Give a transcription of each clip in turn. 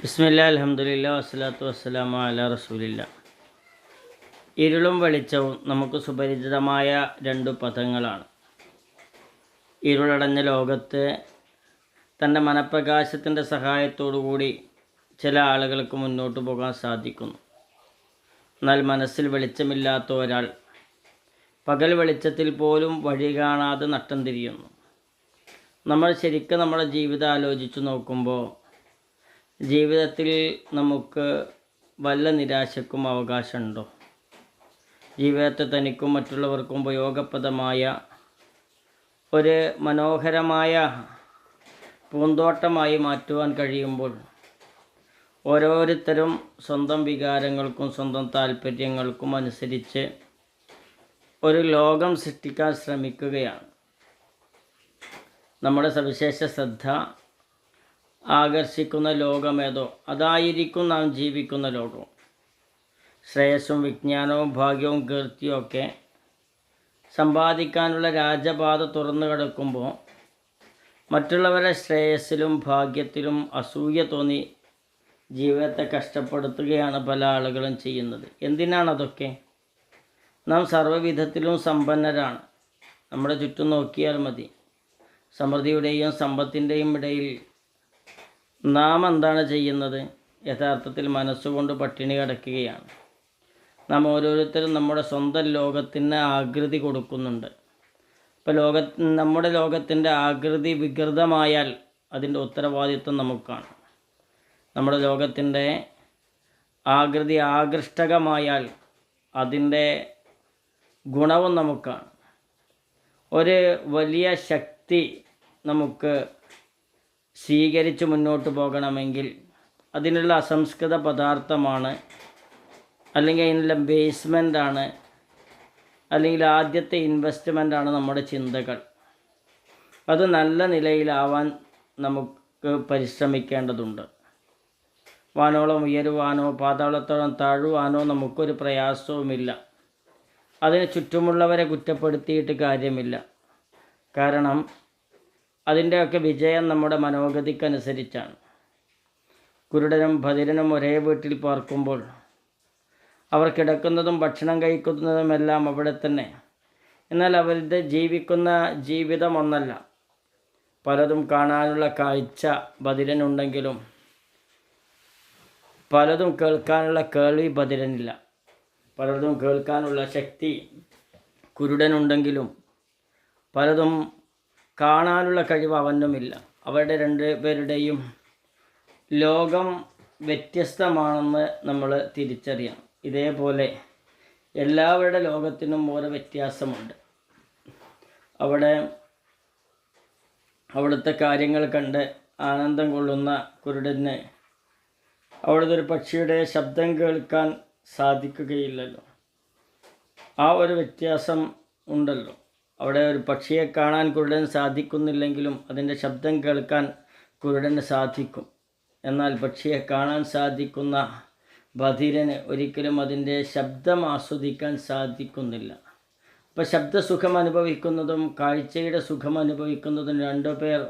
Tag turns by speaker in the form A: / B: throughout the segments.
A: ബിസ്മില്ലാ അൽഹംദുലില്ലാ വസ്സലാത്തു വസ്സലാമു അലാ റസൂലില്ലാ. ഇരുളും വെളിച്ചവും നമുക്ക് സുപരിചിതമായ രണ്ടു പദങ്ങളാണ്. ഇരുളടഞ്ഞ ലോകത്ത് തൻ്റെ മനഃപ്രകാശത്തിൻ്റെ സഹായത്തോടുകൂടി ചില ആളുകൾക്ക് മുന്നോട്ട് പോകാൻ സാധിക്കുന്നു. എന്നാൽ മനസ്സിൽ വെളിച്ചമില്ലാത്ത ഒരാൾ പകൽ വെളിച്ചത്തിൽ പോലും വഴി കാണാതെ നട്ടം തിരിയുന്നു. നമ്മൾ ശരിക്കും നമ്മുടെ ജീവിതം ആലോചിച്ച് നോക്കുമ്പോൾ ജീവിതത്തിൽ നമുക്ക് വല്ല നിരാശക്കും അവകാശമുണ്ടോ? ജീവിതത്തെ തനിക്കും മറ്റുള്ളവർക്കും ഉപയോഗപ്രദമായ ഒരു മനോഹരമായ പൂന്തോട്ടമായി മാറ്റുവാൻ കഴിയുമ്പോൾ ഓരോരുത്തരും സ്വന്തം വികാരങ്ങൾക്കും സ്വന്തം താല്പര്യങ്ങൾക്കും അനുസരിച്ച് ഒരു ലോകം സൃഷ്ടിക്കാൻ ശ്രമിക്കുകയാണ്. നമ്മുടെ സവിശേഷ ശ്രദ്ധ ആകർഷിക്കുന്ന ലോകമേതോ അതായിരിക്കും നാം ജീവിക്കുന്ന ലോകം. ശ്രേയസ്സും വിജ്ഞാനവും ഭാഗ്യവും കീർത്തിയും ഒക്കെ സമ്പാദിക്കാനുള്ള രാജപാത തുറന്നു കിടക്കുമ്പോൾ മറ്റുള്ളവരുടെ ശ്രേയസ്സിലും ഭാഗ്യത്തിലും അസൂയ തോന്നി ജീവിതത്തെ കഷ്ടപ്പെടുത്തുകയാണ് പല ആളുകളും ചെയ്യുന്നത്. എന്തിനാണതൊക്കെ? നാം സർവ്വവിധത്തിലും സമ്പന്നരാണ്. നമ്മുടെ ചുറ്റും നോക്കിയാൽ മതി. സമൃദ്ധിയുടെയും സമ്പത്തിൻ്റെയും ഇടയിൽ നാം എന്താണ് ചെയ്യുന്നത്? യഥാർത്ഥത്തിൽ മനസ്സുകൊണ്ട് പട്ടിണി കിടക്കുകയാണ്. നാം ഓരോരുത്തരും നമ്മുടെ സ്വന്തം ലോകത്തിന് ആകൃതി കൊടുക്കുന്നുണ്ട്. ഇപ്പോൾ നമ്മുടെ ലോകത്തിൻ്റെ ആകൃതി വികൃതമായാൽ അതിൻ്റെ ഉത്തരവാദിത്വം നമുക്കാണ്. നമ്മുടെ ലോകത്തിൻ്റെ ആകൃതി ആകൃഷ്ടകമായാൽ അതിൻ്റെ ഗുണവും നമുക്കാണ്. ഒരു വലിയ ശക്തി നമുക്ക് സ്വീകരിച്ച് മുന്നോട്ട് പോകണമെങ്കിൽ അതിനുള്ള അസംസ്കൃത പദാർത്ഥമാണ്, അല്ലെങ്കിൽ അതിനുള്ള ബേസ്മെൻ്റാണ്, അല്ലെങ്കിൽ ആദ്യത്തെ ഇൻവെസ്റ്റ്മെൻ്റാണ് നമ്മുടെ ചിന്തകൾ. അത് നല്ല നിലയിലാവാൻ നമുക്ക് പരിശ്രമിക്കേണ്ടതുണ്ട്. വാനോളം ഉയരുവാനോ പാതാളത്തോളം താഴുവാനോ നമുക്കൊരു പ്രയാസവുമില്ല. അതിന് ചുറ്റുമുള്ളവരെ കുറ്റപ്പെടുത്തിയിട്ട് കാര്യമില്ല. കാരണം അതിൻ്റെയൊക്കെ വിജയം നമ്മുടെ മനോഗതിക്കനുസരിച്ചാണ്. കുരുടനും ബധിരനും ഒരേ വീട്ടിൽ പാർക്കുമ്പോൾ അവർ കിടക്കുന്നതും ഭക്ഷണം കഴിക്കുന്നതുമെല്ലാം അവിടെ തന്നെ. എന്നാൽ അവരുടെ ജീവിക്കുന്ന ജീവിതം ഒന്നല്ല. പലതും കാണാനുള്ള കാഴ്ച ബധിരനുണ്ടെങ്കിലും പലതും കേൾക്കാനുള്ള കേൾവി ബധിരനില്ല. പലതും കേൾക്കാനുള്ള ശക്തി കുരുടനുണ്ടെങ്കിലും പലതും കാണാനുള്ള കഴിവ് അവനുമില്ല. അവരുടെ രണ്ടുപേരുടെയും ലോകം വ്യത്യസ്തമാണെന്ന് നമ്മൾ തിരിച്ചറിയണം. ഇതേപോലെ എല്ലാവരുടെ ലോകത്തിനും ഓരോ വ്യത്യാസമുണ്ട്. അവിടുത്തെ കാര്യങ്ങൾ കണ്ട് ആനന്ദം കൊള്ളുന്ന കുരുടന് അവിടുത്തെ ഒരു പക്ഷിയുടെ ശബ്ദം കേൾക്കാൻ സാധിക്കുകയില്ലല്ലോ. ആ ഒരു വ്യത്യാസം ഉണ്ടല്ലോ. അവിടെ ഒരു പക്ഷിയെ കാണാൻ കുരുടന് സാധിക്കുന്നില്ലെങ്കിലും അതിൻ്റെ ശബ്ദം കേൾക്കാൻ കുരുടന് സാധിക്കും. എന്നാൽ പക്ഷിയെ കാണാൻ സാധിക്കുന്ന ബധിരന് ഒരിക്കലും അതിൻ്റെ ശബ്ദം ആസ്വദിക്കാൻ സാധിക്കുന്നില്ല. അപ്പോൾ ശബ്ദസുഖം അനുഭവിക്കുന്നതും കാഴ്ചയുടെ സുഖം അനുഭവിക്കുന്നതും രണ്ടുപേർ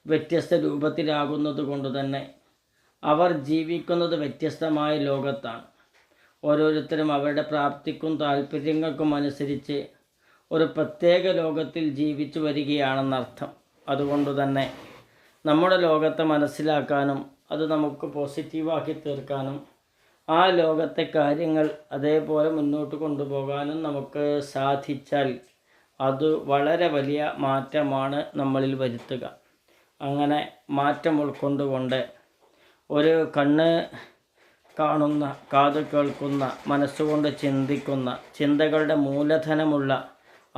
A: വ്യത്യസ്ത രൂപത്തിലാകുന്നത് കൊണ്ട് തന്നെ അവർ ജീവിക്കുന്നത് വ്യത്യസ്തമായ ലോകത്താണ്. ഓരോരുത്തരും അവരുടെ പ്രാപ്തിക്കും താല്പര്യങ്ങൾക്കും അനുസരിച്ച് ഒരു പ്രത്യേക ലോകത്തിൽ ജീവിച്ചു വരികയാണെന്നർത്ഥം. അതുകൊണ്ട് തന്നെ നമ്മുടെ ലോകത്തെ മനസ്സിലാക്കാനും അത് നമുക്ക് പോസിറ്റീവാക്കി തീർക്കാനും ആ ലോകത്തെ കാര്യങ്ങൾ അതേപോലെ മുന്നോട്ട് കൊണ്ടുപോകാനും നമുക്ക് സാധിച്ചാൽ അത് വളരെ വലിയ മാറ്റമാണ് നമ്മളിൽ വരുത്തുക. അങ്ങനെ മാറ്റം ഉൾക്കൊണ്ടുകൊണ്ട് ഒരു കണ്ണ് കാണുന്ന, കാത് കേൾക്കുന്ന, മനസ്സുകൊണ്ട് ചിന്തിക്കുന്ന, ചിന്തകളുടെ മൂലധനമുള്ള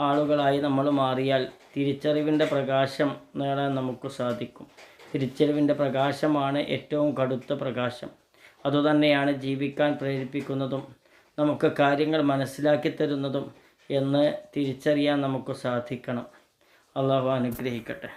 A: ആളുകളായി നമ്മൾ മാറിയാൽ തിരിച്ചറിവിൻ്റെ പ്രകാശം നേടാൻ നമുക്ക് സാധിക്കും. തിരിച്ചറിവിൻ്റെ പ്രകാശമാണ് ഏറ്റവും കടുത്ത പ്രകാശം. അതുതന്നെയാണ് ജീവിക്കാൻ പ്രേരിപ്പിക്കുന്നതും നമുക്ക് കാര്യങ്ങൾ മനസ്സിലാക്കി തരുന്നതും എന്ന് തിരിച്ചറിയാൻ നമുക്ക് സാധിക്കണം. അള്ളാഹു അനുഗ്രഹിക്കട്ടെ.